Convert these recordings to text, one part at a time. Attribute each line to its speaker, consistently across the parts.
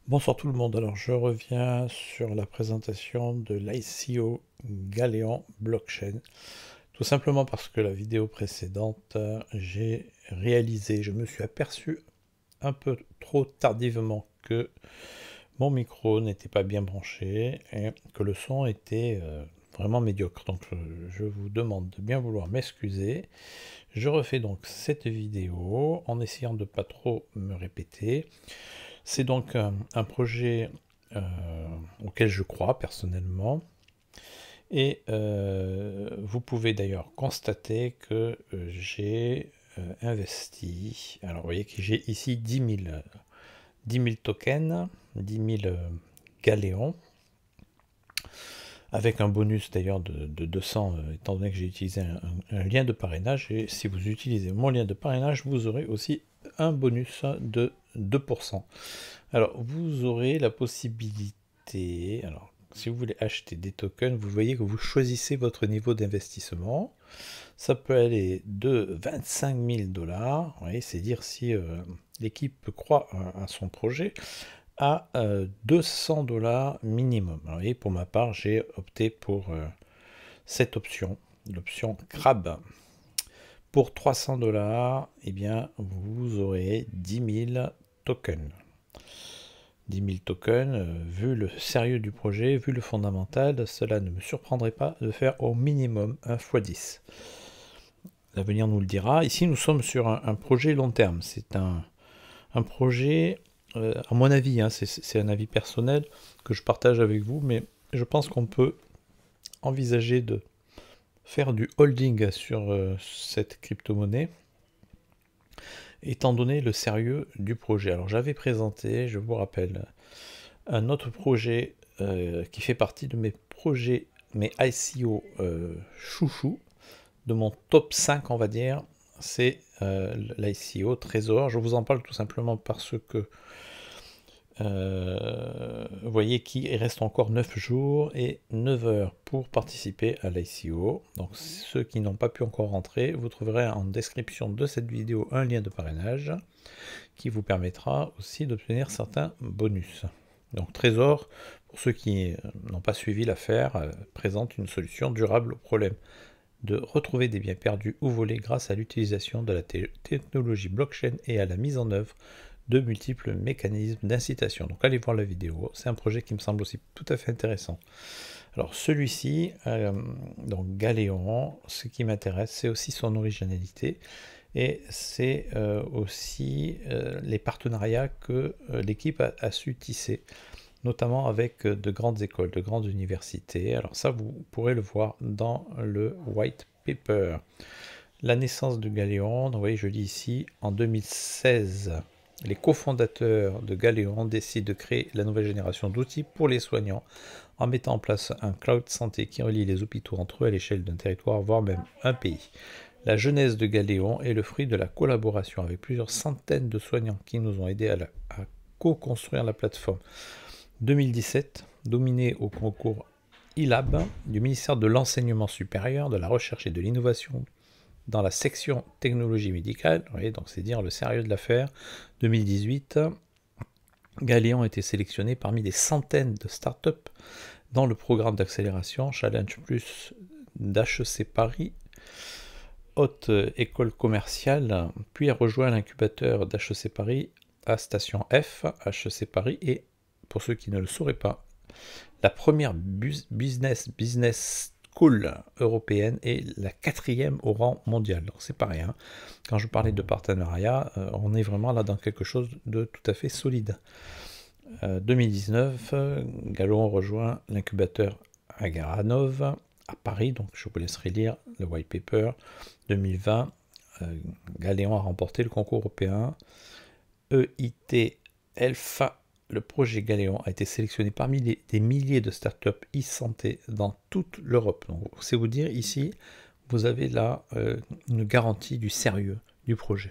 Speaker 1: Bonsoir tout le monde, alors je reviens sur la présentation de l'ICO Galéon Blockchain, tout simplement parce que la vidéo précédente, je me suis aperçu un peu trop tardivement que mon micro n'était pas bien branché et que le son était vraiment médiocre. Donc je vous demande de bien vouloir m'excuser. Je refais donc cette vidéo en essayant de ne pas trop me répéter. C'est donc un projet euh, auquel je crois personnellement. Et vous pouvez d'ailleurs constater que j'ai investi. Alors vous voyez que j'ai ici 10 000 tokens, 10 000 galéons, avec un bonus d'ailleurs de 200, étant donné que j'ai utilisé un lien de parrainage. Et si vous utilisez mon lien de parrainage, vous aurez aussi un bonus de 2%. Alors, vous aurez la possibilité, alors, si vous voulez acheter des tokens, vous voyez que vous choisissez votre niveau d'investissement. Ça peut aller de 25 000 dollars, c'est dire si l'équipe croit à son projet, à 200 dollars minimum. Alors, voyez, pour ma part, j'ai opté pour cette option, l'option CRAB. Pour 300 dollars, eh bien, vous aurez 10 000 tokens. 10 000 tokens, vu le sérieux du projet, vu le fondamental, cela ne me surprendrait pas de faire au minimum un x10. L'avenir nous le dira. Ici, nous sommes sur un projet long terme. C'est un projet, à mon avis, c'est un avis personnel que je partage avec vous, mais je pense qu'on peut envisager de faire du holding sur cette crypto-monnaie, étant donné le sérieux du projet. Alors j'avais présenté, je vous rappelle, un autre projet qui fait partie de mes projets, mes ICO chouchou, de mon top 5 on va dire, c'est l'ICO Trésor. Je vous en parle tout simplement parce que vous voyez qu'il reste encore 9 jours et 9 heures pour participer à l'ICO. Donc ceux qui n'ont pas pu encore rentrer, vous trouverez en description de cette vidéo un lien de parrainage qui vous permettra aussi d'obtenir certains bonus. Donc Trésor, pour ceux qui n'ont pas suivi l'affaire, présente une solution durable au problème de retrouver des biens perdus ou volés grâce à l'utilisation de la technologie blockchain et à la mise en œuvre de multiples mécanismes d'incitation. Donc allez voir la vidéo, c'est un projet qui me semble aussi tout à fait intéressant. Alors celui-ci, donc Galéon, ce qui m'intéresse, c'est aussi son originalité et c'est aussi les partenariats que l'équipe a su tisser, notamment avec de grandes écoles, de grandes universités. Alors ça, vous pourrez le voir dans le white paper. La naissance de Galéon, vous voyez, je lis ici, en 2016, les cofondateurs de Galéon décident de créer la nouvelle génération d'outils pour les soignants en mettant en place un cloud santé qui relie les hôpitaux entre eux à l'échelle d'un territoire, voire même un pays. La genèse de Galéon est le fruit de la collaboration avec plusieurs centaines de soignants qui nous ont aidés à co-construire la plateforme. 2017, dominé au concours ILAB du ministère de l'Enseignement supérieur, de la Recherche et de l'Innovation dans la section technologie médicale, donc c'est dire le sérieux de l'affaire. 2018, Galéon a été sélectionné parmi des centaines de startups dans le programme d'accélération Challenge Plus d'HEC Paris, haute école commerciale, puis a rejoint l'incubateur d'HEC Paris à Station F, HEC Paris, et pour ceux qui ne le sauraient pas, la première business school européenne et la 4e au rang mondial. C'est pas rien. Quand je parlais de partenariat, on est vraiment là dans quelque chose de tout à fait solide. 2019, Galéon rejoint l'incubateur Agaranov à Paris, donc je vous laisserai lire le white paper. 2020, Galéon a remporté le concours européen EIT Elfa. Le projet Galéon a été sélectionné parmi des milliers de startups e-santé dans toute l'Europe. Donc, c'est vous dire, ici, vous avez là une garantie du sérieux du projet.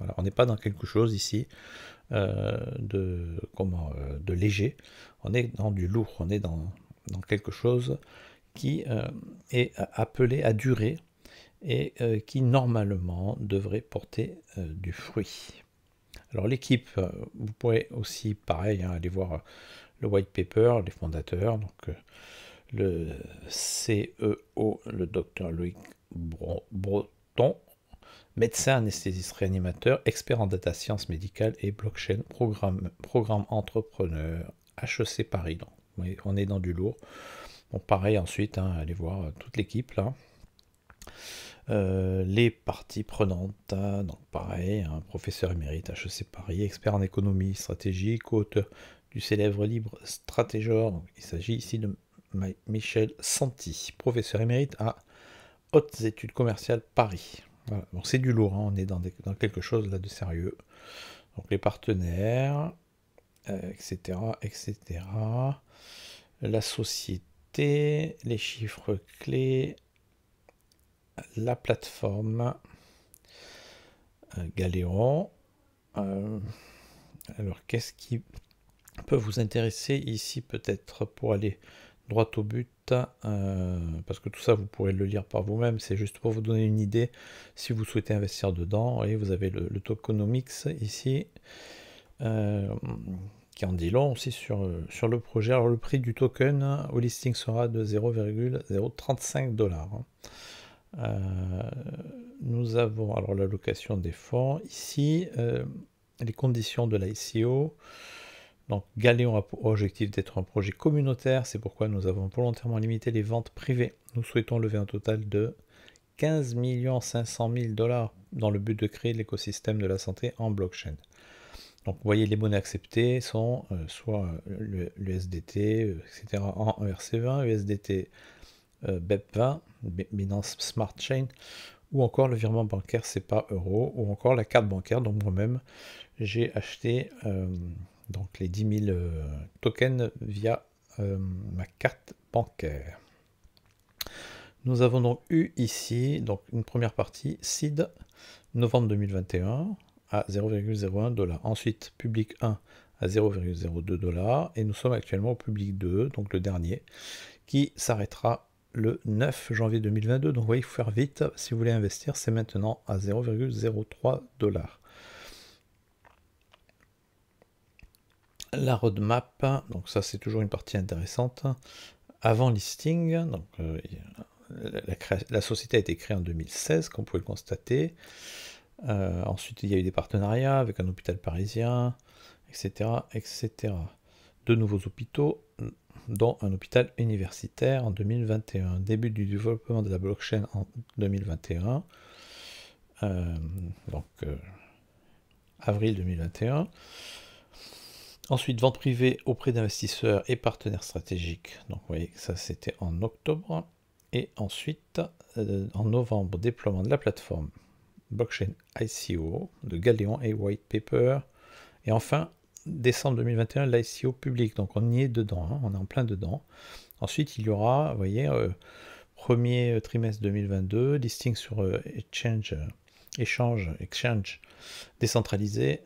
Speaker 1: Alors, on n'est pas dans quelque chose ici de léger, on est dans du lourd, on est dans quelque chose qui est appelé à durer et qui normalement devrait porter du fruit. Alors l'équipe, vous pourrez aussi, pareil, hein, aller voir le white paper, les fondateurs, donc le CEO, le docteur Loïc Breton, médecin anesthésiste réanimateur, expert en data science médicale et blockchain, programme entrepreneur, HEC Paris. Donc, on est dans du lourd. Bon, pareil ensuite, hein, allez voir toute l'équipe là. Les parties prenantes, hein, donc pareil, hein, professeur émérite HEC Paris, expert en économie stratégique, auteur du célèbre livre Stratégor. Il s'agit ici de Michel Santi, professeur émérite à Hautes Études Commerciales Paris. Voilà. Donc c'est du lourd, hein, on est dans quelque chose là de sérieux. Donc les partenaires, etc., etc. La société, les chiffres clés, la plateforme, Galéon. Alors qu'est-ce qui peut vous intéresser ici peut-être pour aller droit au but, parce que tout ça vous pourrez le lire par vous-même, c'est juste pour vous donner une idée si vous souhaitez investir dedans. Et vous avez le tokenomics ici, qui en dit long aussi sur le projet. Alors le prix du token au listing sera de 0,035 $. Nous avons alors l'allocation des fonds ici, les conditions de l'ICO. Donc Galéon a pour objectif d'être un projet communautaire, c'est pourquoi nous avons volontairement limité les ventes privées. Nous souhaitons lever un total de 15 500 000 $ dans le but de créer l'écosystème de la santé en blockchain. Donc vous voyez, les monnaies acceptées sont soit l'USDT, etc. en ERC20, USDT BEP20, Binance Smart Chain, ou encore le virement bancaire SEPA Euro, ou encore la carte bancaire. Donc moi-même, j'ai acheté donc les 10 000 tokens via ma carte bancaire. Nous avons donc eu ici donc une première partie seed novembre 2021 à 0,01 $. Ensuite public 1 à 0,02 $, et nous sommes actuellement au public 2, donc le dernier, qui s'arrêtera le 9 janvier 2022. Donc vous voyez, il faut faire vite si vous voulez investir, c'est maintenant à 0,03 $. La roadmap, donc ça c'est toujours une partie intéressante. Avant listing, donc la société a été créée en 2016, comme vous pouvez le constater. Ensuite, il y a eu des partenariats avec un hôpital parisien, etc., etc. De nouveaux hôpitaux, dont un hôpital universitaire en 2021. Début du développement de la blockchain en 2021. Avril 2021. Ensuite, vente privée auprès d'investisseurs et partenaires stratégiques. Donc, vous voyez que ça, c'était en octobre. Et ensuite, en novembre, déploiement de la plateforme blockchain ICO de Galéon et white paper. Et enfin, décembre 2021, l'ICO public. Donc, on y est dedans, hein, on est en plein dedans. Ensuite, il y aura, vous voyez, premier trimestre 2022, listing sur exchange décentralisé,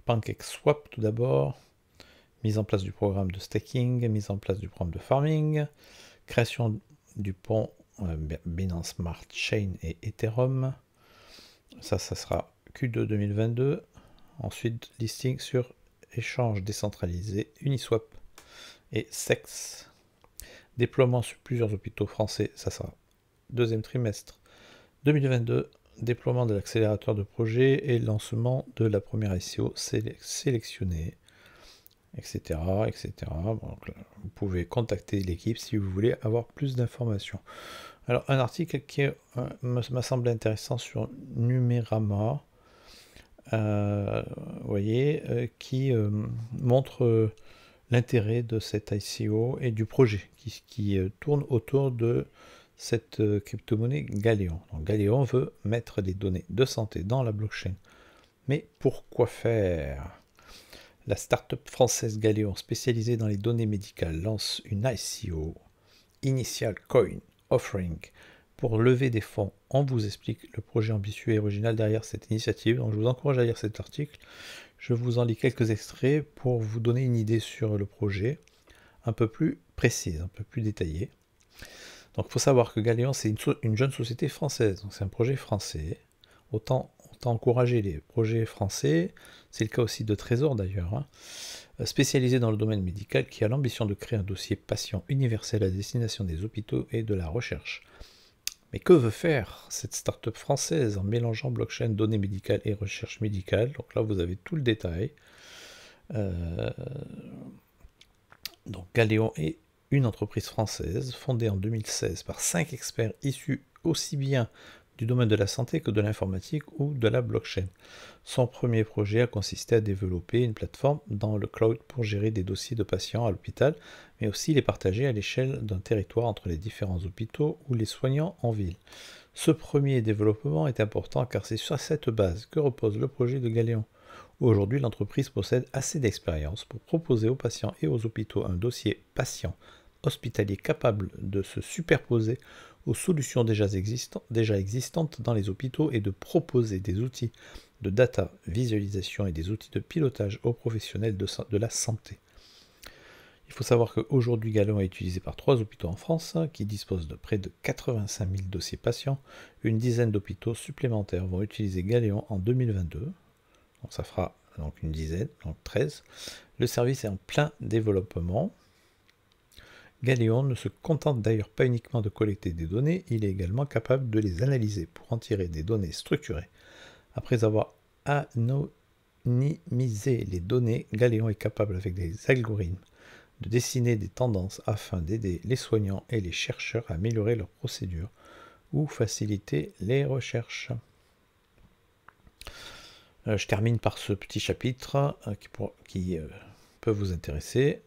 Speaker 1: PancakeSwap tout d'abord, mise en place du programme de staking, mise en place du programme de farming, création du pont Binance Smart Chain et Ethereum, ça sera Q2 2022, ensuite listing sur échange décentralisé, Uniswap et SEX, déploiement sur plusieurs hôpitaux français, ça sera deuxième trimestre 2022, déploiement de l'accélérateur de projet et lancement de la première ICO sélectionnée, etc. etc. Bon, donc là, vous pouvez contacter l'équipe si vous voulez avoir plus d'informations. Alors, un article qui m'a semblé intéressant sur Numérama, vous voyez, qui montre l'intérêt de cette ICO et du projet qui tourne autour de cette crypto-monnaie Galéon. Donc Galéon veut mettre les données de santé dans la blockchain. Mais pourquoi faire? La start-up française Galéon, spécialisée dans les données médicales, lance une ICO, Initial Coin Offering, pour lever des fonds. On vous explique le projet ambitieux et original derrière cette initiative. Donc je vous encourage à lire cet article. Je vous en lis quelques extraits pour vous donner une idée sur le projet un peu plus précise, un peu plus détaillée. Donc il faut savoir que Galéon, c'est une jeune société française, donc c'est un projet français. Autant à encourager les projets français, c'est le cas aussi de Trésor d'ailleurs, hein, spécialisé dans le domaine médical, qui a l'ambition de créer un dossier patient universel à destination des hôpitaux et de la recherche. Mais que veut faire cette start-up française en mélangeant blockchain, données médicales et recherche médicale? Donc là, vous avez tout le détail. Donc Galéon est une entreprise française fondée en 2016 par 5 experts issus aussi bien du domaine de la santé que de l'informatique ou de la blockchain. Son premier projet a consisté à développer une plateforme dans le cloud pour gérer des dossiers de patients à l'hôpital, mais aussi les partager à l'échelle d'un territoire entre les différents hôpitaux ou les soignants en ville. Ce premier développement est important car c'est sur cette base que repose le projet de Galéon. Aujourd'hui, l'entreprise possède assez d'expérience pour proposer aux patients et aux hôpitaux un dossier patient hospitalier capable de se superposer aux solutions déjà existantes dans les hôpitaux et de proposer des outils de data visualisation et des outils de pilotage aux professionnels de la santé. Il faut savoir qu'aujourd'hui, Galéon est utilisé par 3 hôpitaux en France qui disposent de près de 85 000 dossiers patients. Une dizaine d'hôpitaux supplémentaires vont utiliser Galéon en 2022. Donc ça fera donc une dizaine, donc 13. Le service est en plein développement. Galéon ne se contente d'ailleurs pas uniquement de collecter des données, il est également capable de les analyser pour en tirer des données structurées. Après avoir anonymisé les données, Galéon est capable avec des algorithmes de dessiner des tendances afin d'aider les soignants et les chercheurs à améliorer leurs procédures ou faciliter les recherches. Je termine par ce petit chapitre qui peut vous intéresser.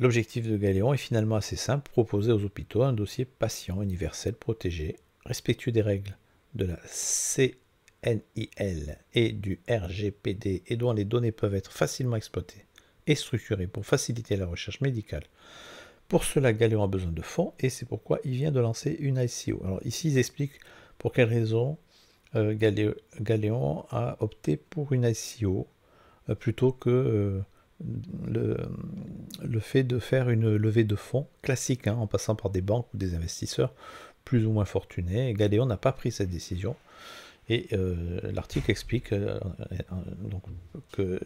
Speaker 1: L'objectif de Galéon est finalement assez simple, proposer aux hôpitaux un dossier patient universel protégé, respectueux des règles de la CNIL et du RGPD et dont les données peuvent être facilement exploitées et structurées pour faciliter la recherche médicale. Pour cela, Galéon a besoin de fonds et c'est pourquoi il vient de lancer une ICO. Alors ici, ils expliquent pour quelles raisons Galéon a opté pour une ICO plutôt que le fait de faire une levée de fonds classique, hein, en passant par des banques ou des investisseurs plus ou moins fortunés. Et Galéon n'a pas pris cette décision. Et l'article explique donc, que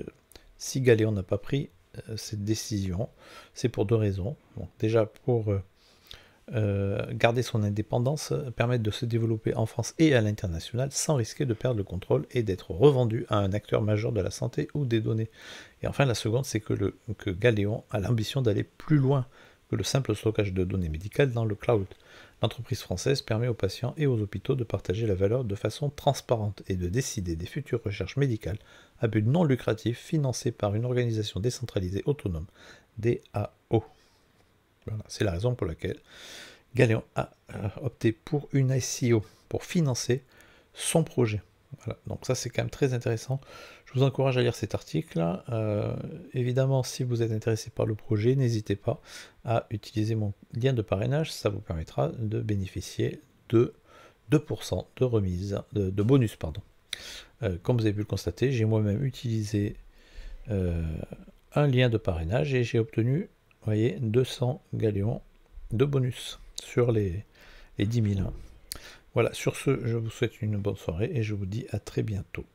Speaker 1: si Galéon n'a pas pris cette décision, c'est pour 2 raisons. Donc, déjà pour garder son indépendance, permettre de se développer en France et à l'international sans risquer de perdre le contrôle et d'être revendu à un acteur majeur de la santé ou des données. Et enfin, la seconde, c'est que Galéon a l'ambition d'aller plus loin que le simple stockage de données médicales dans le cloud. L'entreprise française permet aux patients et aux hôpitaux de partager la valeur de façon transparente et de décider des futures recherches médicales à but non lucratif financées par une organisation décentralisée autonome, DAO. Voilà, c'est la raison pour laquelle Galéon a opté pour une ICO, pour financer son projet. Voilà, donc ça c'est quand même très intéressant. Je vous encourage à lire cet article. Évidemment, si vous êtes intéressé par le projet, n'hésitez pas à utiliser mon lien de parrainage. Ça vous permettra de bénéficier de 2% de remise, de bonus, pardon. Comme vous avez pu le constater, j'ai moi-même utilisé un lien de parrainage et j'ai obtenu, vous voyez, 200 Galéons de bonus sur les 10 000. Voilà, sur ce, je vous souhaite une bonne soirée et je vous dis à très bientôt.